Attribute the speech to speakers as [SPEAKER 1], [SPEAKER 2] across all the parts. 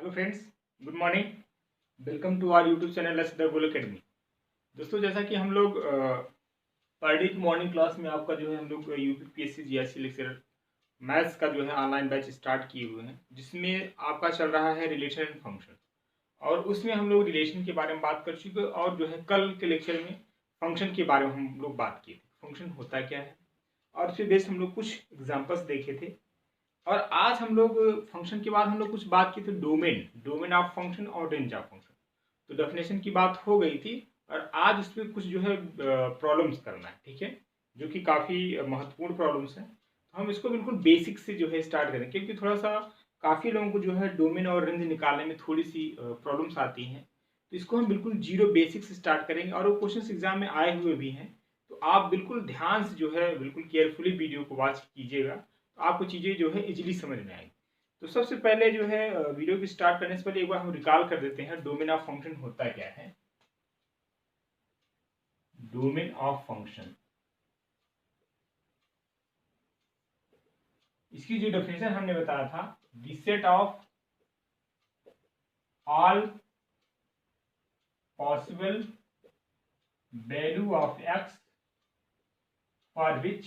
[SPEAKER 1] Hello friends, good morning. Welcome to our YouTube channel let's the goal academy. दोस्तों, जैसा कि हम लोग पर डे की मॉर्निंग क्लास में आपका जो है हम लोग यूपीपीएससी जीएससी लेक्चर मैथ्स का जो है ऑनलाइन बैच स्टार्ट किए हुए हैं, जिसमें आपका चल रहा है रिलेशन एंड फंक्शन। और उसमें हम लोग रिलेशन के बारे में बात कर चुके और जो है कल के लेक्चर में फंक्शन के बारे में हम लोग बात किए थे। फंक्शन होता क्या है और उससे बेस्ड हम लोग कुछ एग्जाम्पल्स देखे थे। और आज हम लोग फंक्शन के बाद हम लोग कुछ बात की थी डोमेन डोमेन ऑफ फंक्शन और रेंज ऑफ फंक्शन। तो डेफिनेशन की बात हो गई थी और आज उस पर कुछ जो है प्रॉब्लम्स करना है, ठीक है, जो कि काफ़ी महत्वपूर्ण प्रॉब्लम्स हैं। तो हम इसको बिल्कुल बेसिक से जो है स्टार्ट करें, क्योंकि थोड़ा सा काफ़ी लोगों को जो है डोमेन और रेंज निकालने में थोड़ी सी प्रॉब्लम्स आती हैं। तो इसको हम बिल्कुल जीरो बेसिक से स्टार्ट करेंगे और वो क्वेश्चन एग्जाम में आए हुए भी हैं। तो आप बिल्कुल ध्यान से जो है बिल्कुल केयरफुली वीडियो को वॉच कीजिएगा, तो आपको चीज़ें जो है इजीली समझ में आएंगी। तो सबसे पहले जो है वीडियो की स्टार्ट करने से पहले एक बार हम रिकॉल कर देते हैं डोमेन ऑफ फंक्शन होता क्या है। डोमेन ऑफ फंक्शन, इसकी जो डेफिनेशन हमने बताया था, the set of all possible value of x for which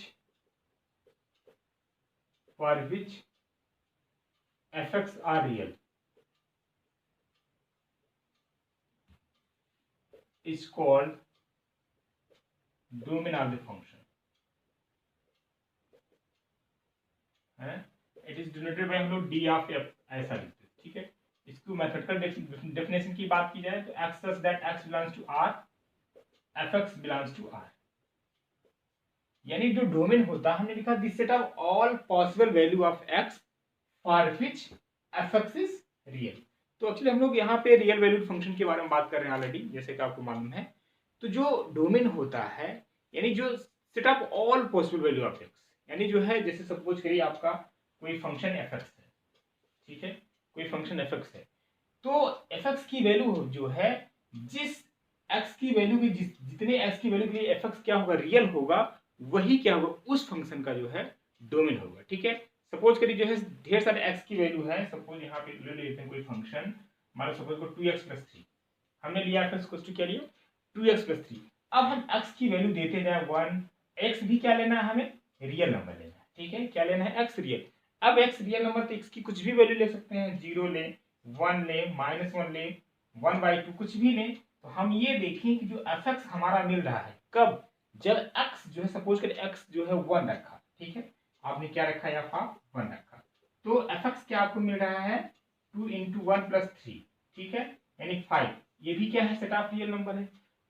[SPEAKER 1] f x are real is called domain of the function है। इट इज डिनोटेड बाय हम लोग डी ऑफ एफ ऐसा लिखते हैं, ठीक है। इसको मैथमेटिकल डेफिनेशन की बात की जाए तो x such that x belongs to R, f x belongs to R. यानी जो डोमेन होता है, हमने लिखा this set of all possible value of x for which f x is real. तो एक्चुअली हम लोग यहाँ पे रियल वैल्यूड फंक्शन के बारे में बात कर रहे हैं ऑलरेडी, जैसे कि आपको मालूम है। तो जो डोमेन होता है यानी जो set of all possible value of x, यानी जो है जैसे सपोज करिए आपका कोई फंक्शन एफ एक्स है, ठीक है, कोई फंक्शन एफ एक्स है। तो एफ एक्स की वैल्यू जो है, जिस एक्स की वैल्यू की जितने एक्स की वैल्यू के लिए एफ एक्स क्या होगा, रियल होगा, वही क्या होगा, उस फंक्शन का जो है डोमेन होगा, ठीक है। सपोज करिए जो है ढेर सारे एक्स की वैल्यू है, सपोज यहाँ पे ले लेते हैं कोई फंक्शन, मान लो सपोज को 2x+3 हमने लिया, एफ एक्स को क्या लिया 2x+3। अब हम एक्स की वैल्यू देते जाए 1, एक्स भी क्या लेना है, हमें रियल नंबर लेना है, ठीक है, क्या लेना है, एक्स रियल। अब एक्स रियल नंबर तो एक्स की कुछ भी वैल्यू ले सकते हैं, 0 ले, 1 ले, -1 ले, 1/2 कुछ भी ले। तो हम ये देखें कि जो एफ एक्स हमारा मिल रहा है कब, जब एक्स जो है सपोज कर एक्स जो है 1 रखा, ठीक है, आपने क्या रखा, या आप 1 रखा, तो एफ एक्स क्या आपको मिल रहा है 2 × 1 + 3, ठीक है, यानी 5। ये भी क्या है, सेट ऑफ रियल नंबर है।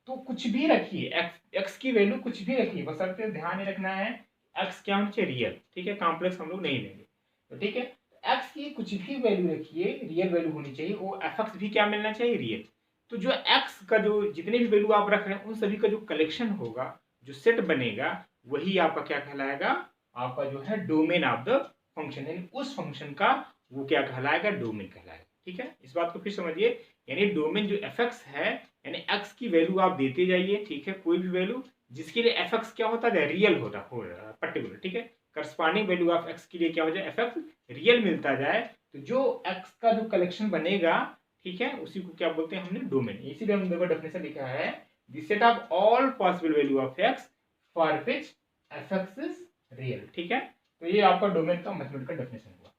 [SPEAKER 1] तो कुछ भी रखिए, एक्स की वैल्यू कुछ भी रखिए, बशर्ते ध्यान में रखना है एक्स क्या होना चाहिए, रियल, ठीक है, कॉम्प्लेक्स हम लोग नहीं लेंगे। तो ठीक है, एक्स की कुछ भी वैल्यू रखिए, रियल वैल्यू होनी चाहिए, वो एफ एक्स भी क्या मिलना चाहिए, रियल। तो जो एक्स का जो जितने भी वैल्यू आप रख रहे हैं उन सभी का जो कलेक्शन होगा, जो सेट बनेगा, वही आपका क्या कहलाएगा, आपका जो है डोमेन ऑफ द फंक्शन, यानी उस फंक्शन का वो क्या कहलाएगा, डोमेन कहलाएगा, ठीक है। इस बात को फिर समझिए, यानी डोमेन जो एफ एक्स है, यानी एक्स की वैल्यू आप देते जाइए, ठीक है, कोई भी वैल्यू जिसके लिए एफ एक्स क्या होता है, रियल होता हो पर्टिकुलर, ठीक है, करस्पॉन्डिंग वैल्यू ऑफ एक्स के लिए क्या हो जाए, एफ एक्स रियल मिलता जाए, तो जो एक्स का जो कलेक्शन बनेगा, ठीक है, उसी को क्या बोलते हैं हमने, डोमेन। इसीलिए हम देखो डेफिनेशन लिखा है the set of all possible value of x for which f x is real, ठीक है। तो ये आपका डोमेन का मैथमेटिकल डेफिनेशन हुआ।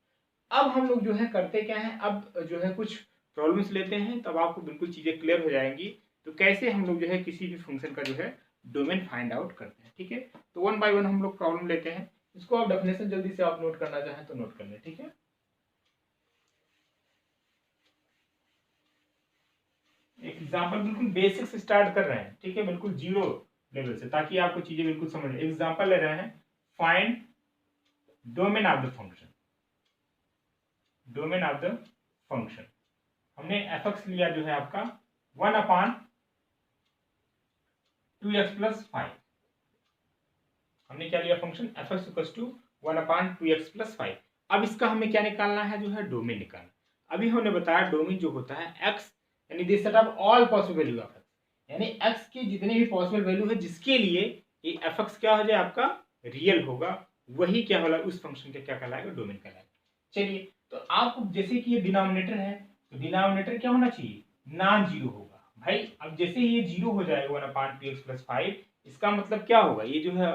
[SPEAKER 1] अब हम लोग जो है करते क्या है, अब जो है कुछ प्रॉब्लम्स लेते हैं, तब आपको बिल्कुल चीजें क्लियर हो जाएंगी। तो कैसे हम लोग जो है किसी भी फंक्शन का जो है डोमेन फाइंड आउट करते हैं, ठीक है। तो 1 बाय 1 हम लोग प्रॉब्लम लेते हैं। इसको आप डेफिनेशन जल्दी से आप नोट करना चाहें तो नोट कर लें, ठीक है। एक एग्जांपल बिल्कुल बेसिक से स्टार्ट कर रहे हैं, ठीक है, बिल्कुल जीरो लेवल से, ताकि आपको चीजें बिल्कुल समझ में। एग्जांपल ले रहे हैं, find domain of the function, domain of the function. हमने एफ एक्स लिया जो है आपका 1/2x+5। हमने क्या लिया function f x equals to 1/2x+5। अब इसका हमें क्या निकालना है, जो है डोमेन निकालना। अभी हमने बताया डोमेन जो होता है एक्स, यानी this set of all possible value of x, यानी एक्स की जितने भी पॉसिबल वैल्यू है जिसके लिए ये एफ एक्स क्या हो जाए आपका रियल होगा, वही क्या होला उस फंक्शन का क्या कहलाएगा, डोमेन कहलाएगा। चलिए, तो आपको जैसे कि ये डिनोमिनेटर है, तो डिनोमिनेटर क्या होना चाहिए, नॉन जीरो होगा भाई। अब जैसे ये जीरो हो जाएगा 1/2x+5, इसका मतलब क्या होगा, ये जो है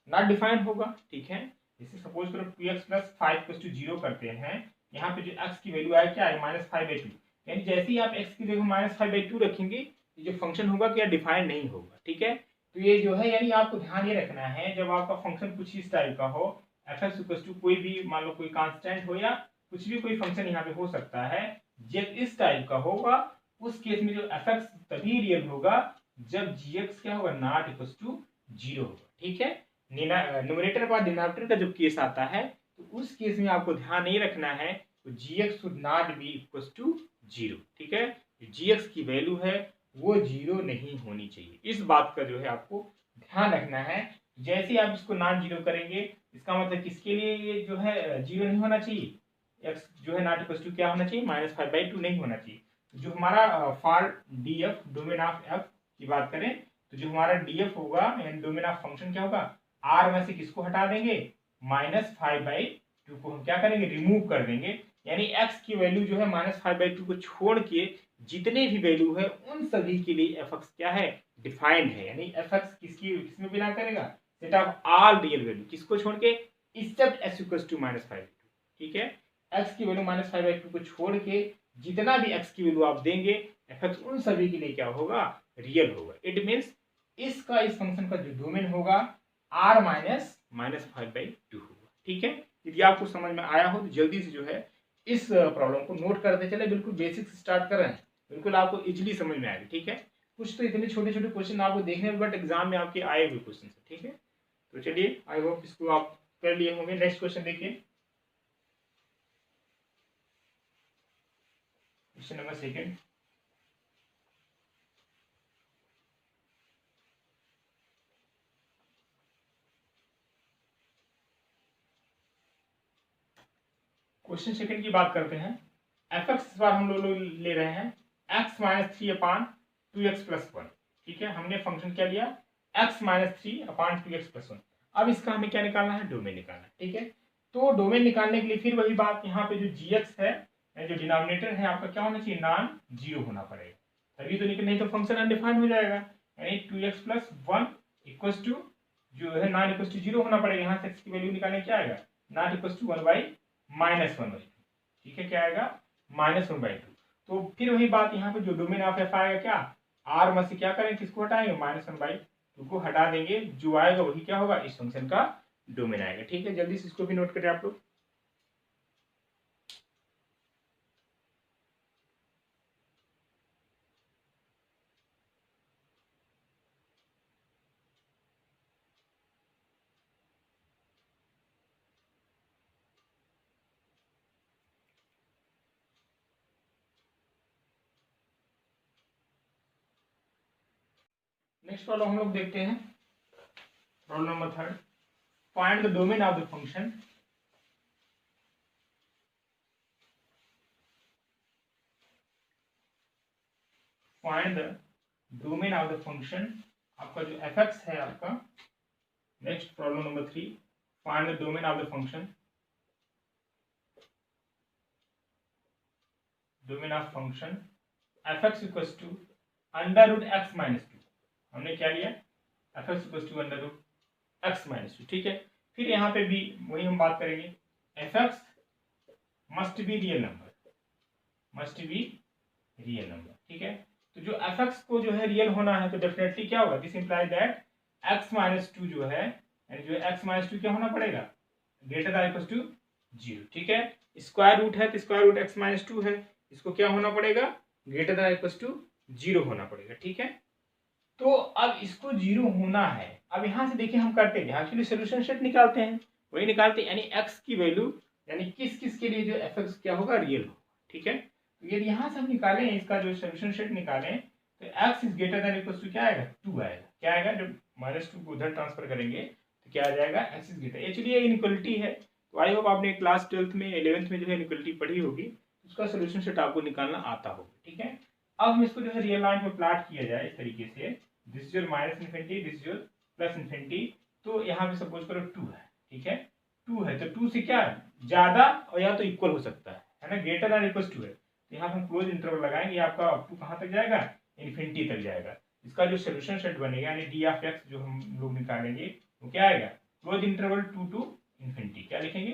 [SPEAKER 1] नॉट डिफाइंड होगा, ठीक है। जैसे सपोज करो 2x+5 0 करते हैं, यहाँ पे जो x की वैल्यू आए क्या है -5/2, यानी जैसे ही आप x की जगह -5/2 रखेंगे, ये जो फंक्शन होगा क्या डिफाइंड नहीं होगा, ठीक है। तो ये जो है यानी आपको ध्यान ये रखना है, जब आपका फंक्शन कुछ इस टाइप का हो, f(x) कोई भी मान लो कोई कांस्टेंट हो या कुछ भी कोई फंक्शन यहाँ पे हो सकता है, जब इस टाइप का होगा उस केस में जो f(x) तभी रियल होगा जब gx क्या होगा नॉट इक्वल टू 0 होगा, ठीक है। न्यूमरेटर पर डिनोमिनेटर का जो केस आता है, तो उस केस में आपको ध्यान नहीं रखना है, तो gx should not be equal to 0, ठीक है। gx की वैल्यू है वो 0 नहीं होनी चाहिए, इस बात का जो है आपको ध्यान रखना है। जैसे ही आप इसको नॉन जीरो करेंगे, इसका मतलब किसके लिए ये जो है 0 नहीं होना चाहिए, x जो है नॉट इक्वल टू क्या होना चाहिए -5/2 नहीं होना चाहिए। जो हमारा for df domain of f की बात करें, तो जो हमारा df होगा यानी डोमेन ऑफ फंक्शन क्या होगा, r में से किसको हटा देंगे, -5/2 को हम क्या करेंगे रिमूव कर देंगे, यानी x की वैल्यू जो है -5/2 को छोड़ के जितने भी वैल्यू है उन सभी के लिए f(x) क्या है डिफाइंड है, यानी f(x) किसमें बिलोंग करेगा, set of all real value, किसको छोड़ के एक्सेप्ट s = -5/2, ठीक है। x की वैल्यू -5/2 को छोड़ के जितना भी x की वैल्यू आप देंगे, f(x) उन सभी के लिए क्या होगा रियल होगा। इट मींस इसका इस फंक्शन का जो डोमेन होगा r -5/2 होगा, ठीक है। यदि आपको समझ में आया हो तो जल्दी से जो है इस प्रॉब्लम को नोट करते चले, बिल्कुल बेसिक से स्टार्ट कर रहे हैं, बिल्कुल आपको इजीली समझ में आएगा, ठीक है। कुछ तो इतने छोटे छोटे क्वेश्चन आपको देखने में बट एग्जाम में आपके आए हुए क्वेश्चन, ठीक है। तो चलिए आई होप इसको आप कर लिए होंगे। नेक्स्ट क्वेश्चन देखिए, क्वेश्चन नंबर 2। क्वेश्चन 2 की बात करते हैं। f(x) इस बार हम लोग ले रहे हैं x - 3/2x+1, ठीक है। हमने फंक्शन क्या लिया x - 3/2x+1। अब इसका हमें क्या निकालना है, डोमेन निकालना है, ठीक है। तो डोमेन निकालने के लिए फिर वही बात, यहाँ पे जो gx है जो डिनोमिनेटर है आपका क्या होना चाहिए, नॉन जीरो होना पड़ेगा, तभी तो नहीं तो फंक्शन अनडिफाइंड हो जाएगा, यानी 2x+1 इक्वल टू जो है नॉन इक्वल टू 0 होना पड़ेगा। यहाँ से x की वैल्यू निकालने क्या आएगा, नॉट इक्वल टू 1/-1/2, ठीक है। क्या आएगा -1/2। तो फिर वही बात, यहाँ पे जो डोमेन ऑफ f आएगा क्या, r में से क्या करेंगे, किसको हटाएंगे, -1/2 को हटा देंगे, जो आएगा वही क्या होगा इस फंक्शन का डोमेन आएगा, ठीक है। जल्दी से इसको भी नोट करें आप लोग। नेक्स्ट प्रॉब्लम हम लोग देखते हैं, problem number 3। Find the domain of the function find the domain of the function, आपका जो f(x) है आपका। Next problem number 3, find the domain of the function, domain of function f(x) equal to √x-2। हमने क्या लिया, f(x) equal to √x-2, ठीक है। फिर यहाँ पे भी वही हम बात करेंगे, f(x) must be real number, must be real number, ठीक है। तो जो f(x) को जो है रियल होना है तो डेफिनेटली क्या होगा, दिस इंप्लाइज दैट x-2 जो है, यानी जो x-2 क्या होना पड़ेगा, ग्रेटर दैन इक्वल टू 0, ठीक है। स्क्वायर रूट है तो स्क्वायर रूट x-2 है, इसको क्या होना पड़ेगा, ग्रेटर दैन इक्वल टू 0 होना पड़ेगा, ठीक है। तो अब इसको 0 होना है, अब यहाँ से देखिए हम करते हैं एक्चुअली सोल्यूशन सेट निकालते हैं, वही निकालते हैं, यानी x की वैल्यू यानी किस किस के लिए जो f(x) क्या होगा रियल होगा, ठीक है। तो यदि यहाँ से हम निकालें इसका जो सोल्यूशन सेट निकालें, तो x is greater than equal to क्या आएगा 2 आएगा, क्या आएगा, जब -2 को उधर ट्रांसफर करेंगे तो क्या आ जाएगा, x इज ग्रेटर। एक्चुअली ये इनइक्वालिटी है, तो आई होप आपने क्लास 12th में 11th में जो है इनइक्वालिटी पढ़ी होगी, उसका सोल्यूशन सेट आपको निकालना आता होगा, ठीक है। अब हम इसको जो है रियल लाइन पे प्लॉट किया जाए इस तरीके से, this is your -∞, this is your +∞, तो यहाँ पे सपोज करो 2 है, ठीक है। 2 है तो 2 से क्या ज्यादा और या तो इक्वल हो सकता है ना, ग्रेटर दैन इक्वल 2 है, तो यहाँ पर हम क्लोज इंटरवल लगाएंगे, आपका अप टू कहाँ तक जाएगा, इन्फिनिटी तक जाएगा। इसका जो सोल्यूशन सेट बनेगा यानी डी ऑफ एक्स जो हम लोग निकालेंगे वो क्या आएगा, close interval two to infinity. क्या लिखेंगे,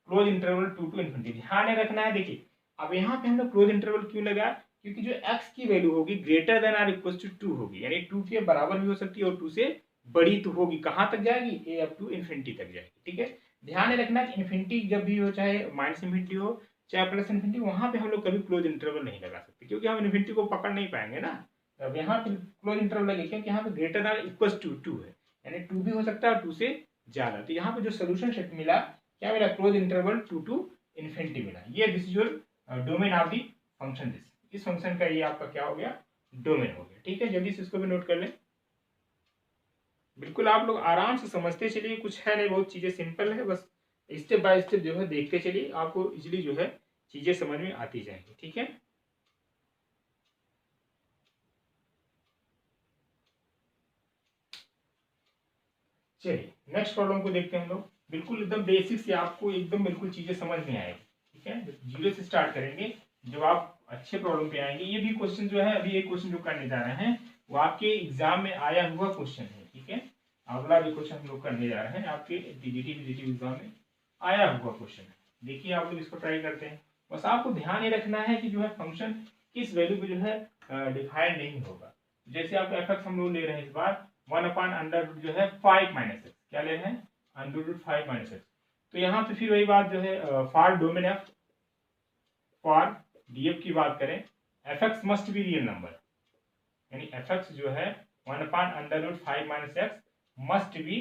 [SPEAKER 1] close interval two to infinity. ध्यान रखना है, देखिए अब यहाँ पे हमने क्लोज इंटरवल क्यों लगा, क्योंकि जो x की वैल्यू होगी greater than or equal to 2 होगी, यानी 2 के बराबर भी हो सकती है और 2 से बड़ी तो होगी, कहाँ तक जाएगी, ए अप टू इन्फिनिटी तक जाएगी। ठीक है, ध्यान रखना कि इन्फिनिटी जब भी हो, चाहे माइनस इन्फिनिटी हो चाहे प्लस इन्फिनिटी, वहां पे हम लोग कभी क्लोज इंटरवल नहीं लगा सकते, क्योंकि हम इन्फिनिटी को पकड़ नहीं पाएंगे ना। अब यहाँ पे क्लोज इंटरवल लगे क्योंकि यहाँ पे ग्रेटर देन इक्वल टू 2 है, यानी 2 भी हो सकता है और 2 से ज्यादा। तो यहाँ पे जो सोल्यूशन सेट मिला, क्या मिला, close interval two to infinity मिला। ये this is your domain of the function. This इस फंक्शन का ये आपका क्या हो गया, डोमेन हो गया। ठीक है, जल्दी से इसको भी नोट कर लें। बिल्कुल आप लोग आराम से समझते चलिए, कुछ है नहीं, बहुत चीजें सिंपल है, बस स्टेप बाय स्टेप जो है देखते चलिए, आपको इजीली जो है चीजें समझ में आती जाएंगी। ठीक है, चलिए नेक्स्ट प्रॉब्लम को देखते हैं हम लोग। बिल्कुल एकदम बेसिक से आपको एकदम बिल्कुल चीजें समझ में आएगी। ठीक है, जीरो से स्टार्ट करेंगे, जब आप अच्छे प्रॉब्लम पे आएंगे। ये भी क्वेश्चन जो है, अभी एक क्वेश्चन जो करने जा रहे हैं वो आपके एग्जाम में आया हुआ क्वेश्चन है। ठीक है, अगला भी क्वेश्चन हम लोग करने जा रहे हैं आपके टीजीटी एग्जाम में आया हुआ क्वेश्चन है। देखिए आप लोग इसको ट्राई करते हैं। बस आपको ध्यान ये रखना है कि जो है फंक्शन किस वैल्यू पे जो है डिफाइंड नहीं होगा। जैसे आपका एफ एक्स हम लोग ले रहे हैं इस बार 1/√, जो है 5 माइनस एक्स, क्या ले रहे हैं, √5 माइनस एक्स। तो यहाँ पे फिर वही बात जो है, for domain F, for DF की बात करें, F x must be real number, यानी एफ एक्स जो है 1/√5 minus x must be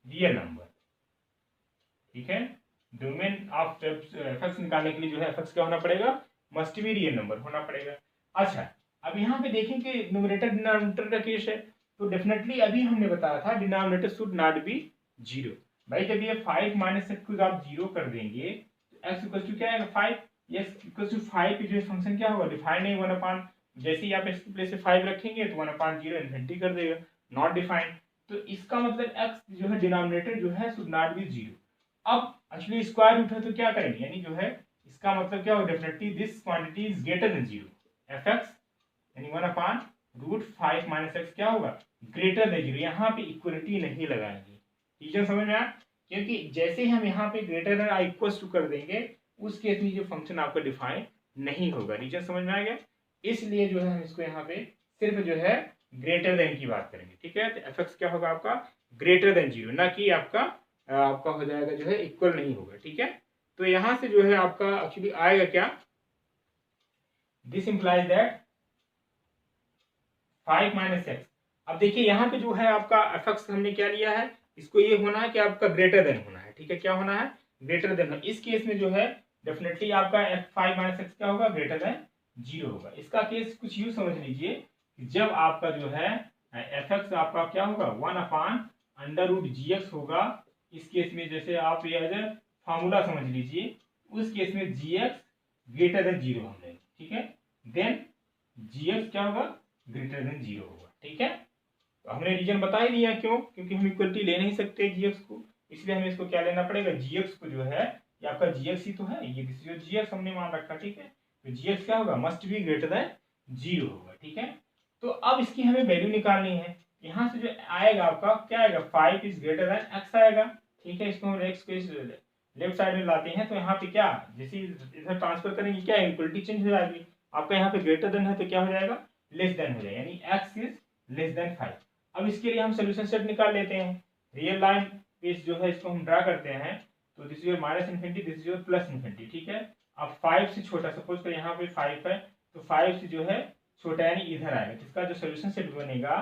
[SPEAKER 1] real number. ठीक है, डोमेन ऑफ एफ एक्स निकालने के लिए जो है एफ एक्स क्या होना पड़ेगा, मस्ट बी रियल नंबर होना पड़ेगा। अच्छा, अब यहाँ पे देखें कि न्यूमरेटर डिनोमिनेटर का केस है, तो डेफिनेटली अभी हमने बताया था denominator should not B zero. भाई जब ये 5 माइनस एक्स को आप जीरो कर देंगे तो एक्स इक्वल टू क्या आएगा, 5। यस इक्वल टू 5 पे जो फंक्शन क्या होगा, डिफाइंड नहीं, 1/, जैसे ही आप इसके प्लेस से 5 रखेंगे तो 1/0 इन्फिनिटी कर देगा, नॉट डिफाइंड। तो इसका मतलब एक्स जो है डिनोमिनेटर जो है शुड नॉट बी जीरो। अब एक्चुअली स्क्वायर रूट है तो क्या करेंगे, यानी जो है इसका मतलब क्या होगा, definitely this quantity is greater than zero. F x यानी 1/√5 माइनस एक्स क्या होगा, ग्रेटर देन जीरो। यहाँ पे इक्वलिटी नहीं लगाएंगे। रीजन समझ में आया, क्योंकि जैसे ही हम यहाँ पे ग्रेटर देन इक्वल टू कर देंगे उस केस में जो फंक्शन आपका डिफाइन नहीं होगा। रीजन समझ में आ गया, इसलिए जो है हम इसको यहाँ पे सिर्फ जो है ग्रेटर देन की बात करेंगे। ठीक है, तो एफ एक्स क्या होगा आपका, ग्रेटर देन जीरो, ना कि आपका हो जाएगा जो है इक्वल नहीं होगा। ठीक है, तो यहां से जो है आपका एक्चुअली आएगा क्या, this implies that 5 minus x. अब देखिए यहाँ पे जो है आपका एफ एक्स हमने क्या लिया है, इसको ये होना है कि आपका ग्रेटर देन होना है। ठीक है, क्या होना है, ग्रेटर देन। इस केस में जो है डेफिनेटली आपका 5 माइनस एक्स क्या होगा, ग्रेटर देन जीरो होगा। इसका केस कुछ यूं समझ लीजिए कि जब आपका जो है एफ एक्स आपका क्या होगा, 1/√gx होगा। इस केस में जैसे आप ये एज ए फार्मूला समझ लीजिए, उस केस में gx ग्रेटर देन जीरो हम लेंगे। ठीक है, देन gx क्या होगा, ग्रेटर देन जीरो होगा। ठीक है, तो हमने रीजन बता ही दिया क्यों, क्योंकि हम इक्वलिटी ले नहीं सकते gx को, इसलिए हमें इसको क्या लेना पड़ेगा, gx को जो है, ये आपका gx ही तो है, ये gx हमने मान रखा। ठीक है, तो gx क्या होगा, must be greater than zero होगा। ठीक है, तो अब इसकी हमें वैल्यू निकालनी है। यहाँ से जो आएगा आपका क्या आएगा, 5 इज ग्रेटर देन x आएगा। ठीक है, इसको हम x को इस लेफ्ट साइड में लाते हैं, तो यहाँ पे क्या, जैसे इधर ट्रांसफर करेंगे क्या इक्वलिटी चेंज हो जाएगी। आपका यहाँ पे ग्रेटर देन है तो क्या हो जाएगा, लेस देन हो जाएगा, यानी x इज लेस देन 5। अब इसके लिए हम सोल्यूशन सेट निकाल लेते हैं। रियल लाइन पेज जो है इसको हम ड्रा करते हैं, तो this is your minus infinity, this is your plus infinity. ठीक है, अब 5 से छोटा, सपोज कर यहाँ पे 5 है, तो 5 से जो है छोटा यानी इधर आएगा, जिसका जो सोल्यूशन सेट बनेगा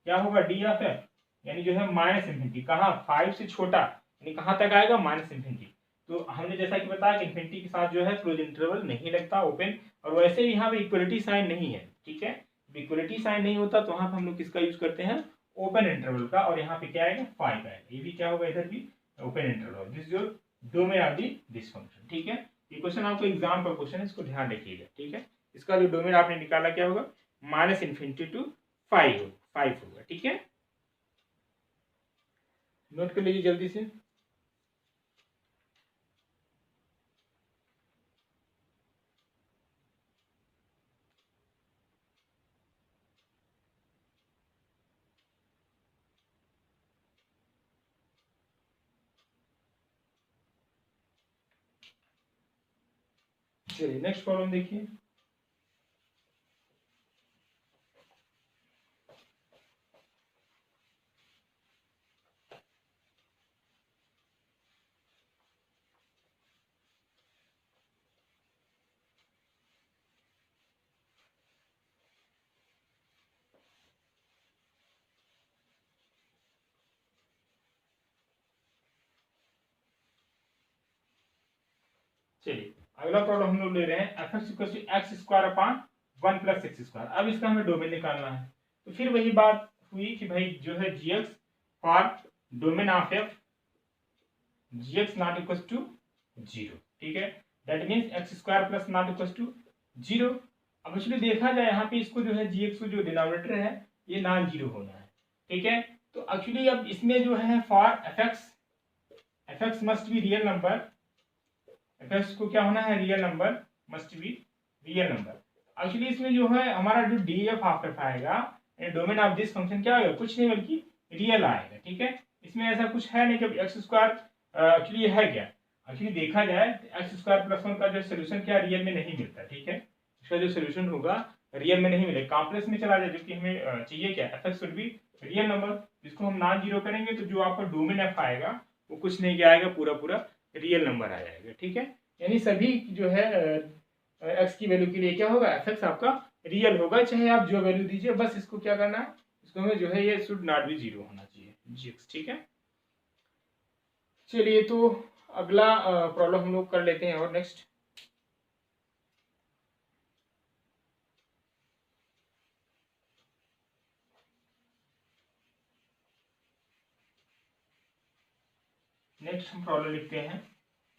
[SPEAKER 1] क्या होगा, डी ऑफ एफ, यानी जो है माइनस इन्फिनिटी। कहाँ, 5 से छोटा यानी कहाँ तक आएगा, माइनस इन्फिनिटी। तो हमने जैसा कि बताया कि इन्फिनिटी के साथ जो है क्लोज इंटरवल नहीं लगता, ओपन, और वैसे भी यहाँ पे इक्वलिटी साइन नहीं है। ठीक है, इक्वलिटी साइन नहीं होता तो वहां पर हम लोग किसका यूज करते हैं, ओपन इंटरवल का, और यहाँ पे क्या आएगा, 5 आएगा। ये भी क्या होगा, इधर भी ओपन इंटरवल। दिस जो डोमेन ऑफ दिस फंक्शन। ठीक है, ये क्वेश्चन आपको एग्जाम का क्वेश्चन है, इसको ध्यान रखिएगा। ठीक है, इसका जो डोमेन आपने निकाला क्या होगा, माइनस इन्फिनिटी टू 5 होगा। ठीक है, नोट कर लीजिए जल्दी से। चलिए नेक्स्ट प्रॉब्लम देखिए। चलिए अगला प्रॉब्लम हम लोग ले रहे हैं f x equal to x square upon 1 plus x square. अब इसका हमें डोमेन निकालना है, तो फिर वही बात हुई कि भाई जो है g x for domain of f g x not equal to 0, ठीक है, that means x square plus not equal to 0। अब एक्चुअली देखा जाए यहाँ पे इसको जो है जी एक्स को जो डिनोमिनेटर है ये नॉन जीरो होना है, ठीक है। तो एक्चुअली अब इसमें जो है for F x must be real number, F x को क्या होना है, real number, must be real number. Actually इसमें जो है हमारा जो डी एफ ऑफ एफ आएगा डोमेन ऑफ दिस फंक्शन क्या आएगा, कुछ नहीं बल्कि रियल आएगा, ठीक है। इसमें ऐसा कुछ है नहीं कि एक्स स्क्वायर एक्चुअली है क्या, एक्चुअली देखा जाए एक्स स्क्वायर प्लस 1 का जो सोल्यूशन क्या रियल में नहीं मिलता, ठीक है। इसका जो सोल्यूशन होगा रियल में नहीं मिलेगा, कॉम्प्लेक्स में चला जाए, जो कि हमें चाहिए क्या, F x should be real number. इसको हम नॉन जीरो करेंगे तो जो आपका डोमेन एफ आएगा वो कुछ नहीं क्या आएगा, पूरा पूरा रियल नंबर आ जाएगा, ठीक है। यानी सभी जो है एक्स की वैल्यू के लिए क्या होगा, एफ एक्स आपका रियल होगा, चाहे आप जो वैल्यू दीजिए, बस इसको क्या करना है, इसको हमें जो है ये शुड नॉट बी जीरो होना चाहिए जी एक्स, ठीक है। चलिए तो अगला प्रॉब्लम हम लोग कर लेते हैं और नेक्स्ट हम प्रॉब्लम लिखते हैं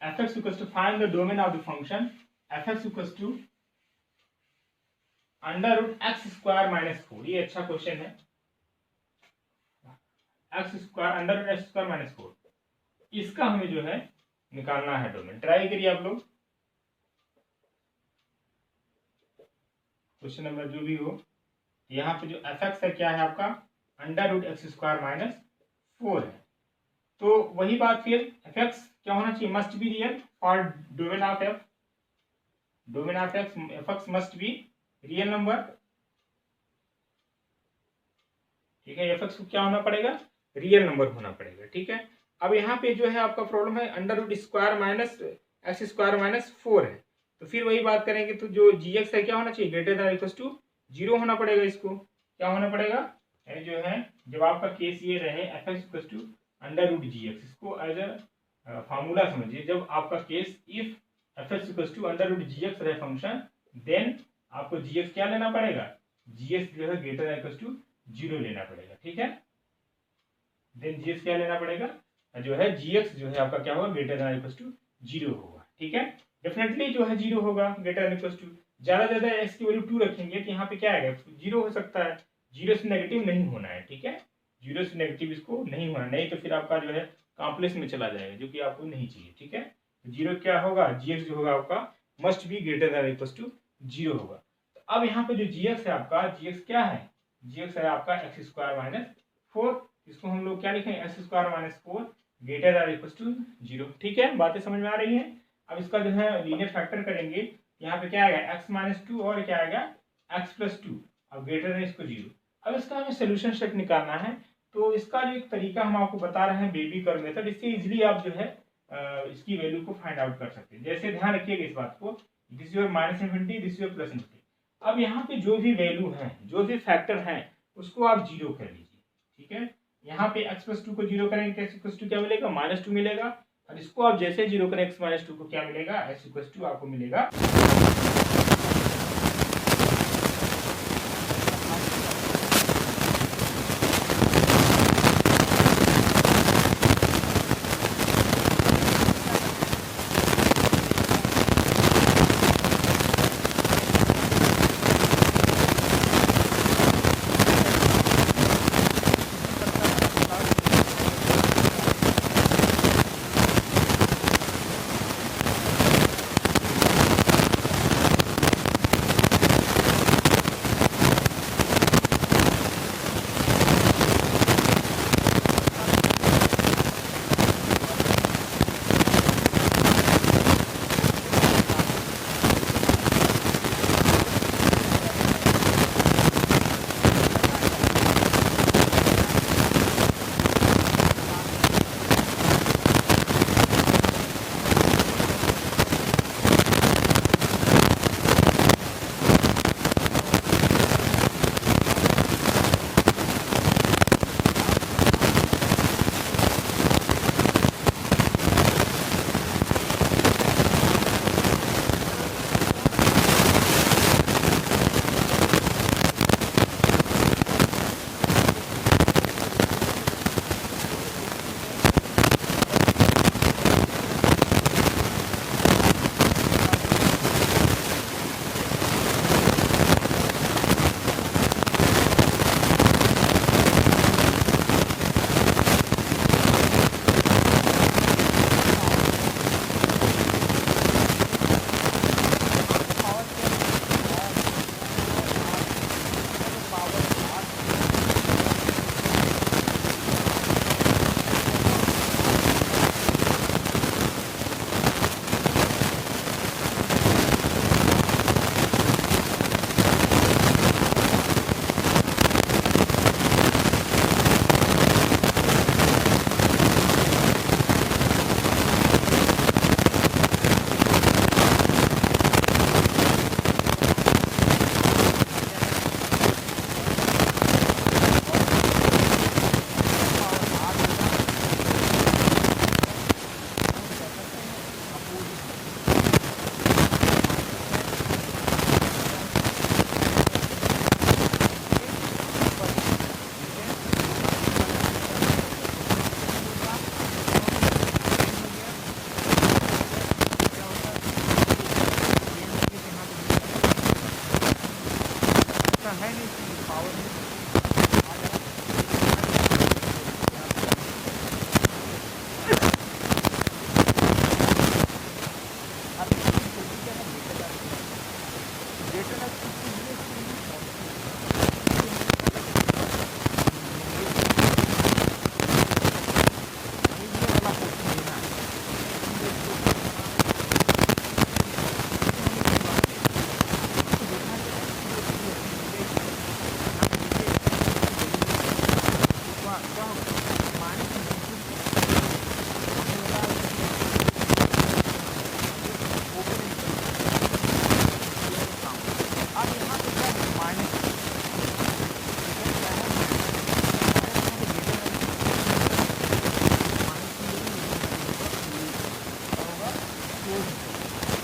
[SPEAKER 1] f x equals to find the domain of the function f x equals to under root x square minus 4। ये अच्छा क्वेश्चन है, x square under root x square minus 4, इसका हमें जो है निकालना है डोमेन। ट्राई करिए आप लोग, क्वेश्चन नंबर जो भी हो, यहाँ पे जो एफ एक्स है क्या है आपका, under root x square minus 4 है। तो वही बात फिर एफ एक्स क्या होना चाहिए, must be real for domain of F, domain of x F x must be real number, ठीक है। एफ एक्स को क्या होना पड़ेगा, रियल नंबर होना पड़ेगा, ठीक है। अब यहाँ पे जो है आपका प्रॉब्लम है under root square minus x square minus 4 है, तो फिर वही बात करेंगे, तो जो जी एक्स है क्या होना चाहिए, ग्रेटर देन इक्वल टू 0 होना पड़ेगा। इसको क्या होना पड़ेगा, जो है जब आपका केस ये रहे f x equal to under root g x, इसको एज अ फार्मूला समझिए, जब आपका case if f x equal to under root g x रहे फंक्शन, देन आपको जी एक्स क्या लेना पड़ेगा, जी एक्स जो है ग्रेटर देन इक्वल टू 0 लेना पड़ेगा, ठीक है। देन जी एक्स क्या लेना पड़ेगा, जो है जी एक्स जो है आपका क्या होगा, ग्रेटर देन इक्वल टू 0 होगा, ठीक है। डेफिनेटली जो है 0 होगा, ग्रेटर देन इक्वल टू, ज्यादा ज्यादा एक्स की वैल्यू 2 रखेंगे तो यहाँ पे क्या आएगा, 0 हो सकता है, 0 से नेगेटिव नहीं होना है, ठीक है। 0 से नेगेटिव इसको नहीं होना, नहीं तो फिर आपका जो है कॉम्प्लेक्स में चला जाएगा, जो कि आपको नहीं चाहिए, ठीक है। तो 0 क्या होगा, जी एक्स जो होगा आपका must be greater than equal to 0 होगा। तो अब यहाँ पे जो जी एक्स है आपका, जी एक्स क्या है, जी एक्स है आपका एक्स स्क्वायर माइनस 4, इसको हम लोग क्या लिखेंगे, x square minus 4 greater than equal to 0, ठीक है। बातें समझ में आ रही है। अब इसका जो है लीनियर फैक्टर करेंगे, यहाँ पे क्या आएगा, एक्स माइनस 2 और क्या आएगा, एक्स प्लस 2, अब ग्रेटर देन इसको 0। अब इसका हमें सोल्यूशन सेट निकालना है, तो इसका जो एक तरीका हम आपको बता रहे हैं बेबी कर्व मेथड, इससे इजीली आप जो है इसकी वैल्यू को फाइंड आउट कर सकते हैं। जैसे ध्यान रखिएगा इस बात को, this your minus infinity, this your plus infinity. अब यहाँ पे जो भी वैल्यू है, जो भी फैक्टर है, उसको आप 0 कर लीजिए, ठीक है। यहाँ पे x प्लस 2 को 0 करेंगे तो x इक्वल टू क्या मिलेगा, -2 मिलेगा, और इसको आप जैसे 0 करें x माइनस 2 को क्या मिलेगा, x इक्वल टू आपको मिलेगा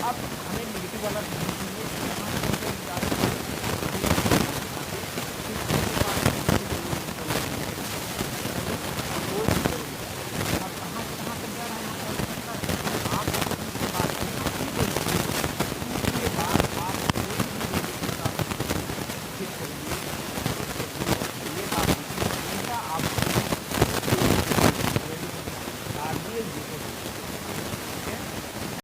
[SPEAKER 2] अब हमें नेगेटिव वाला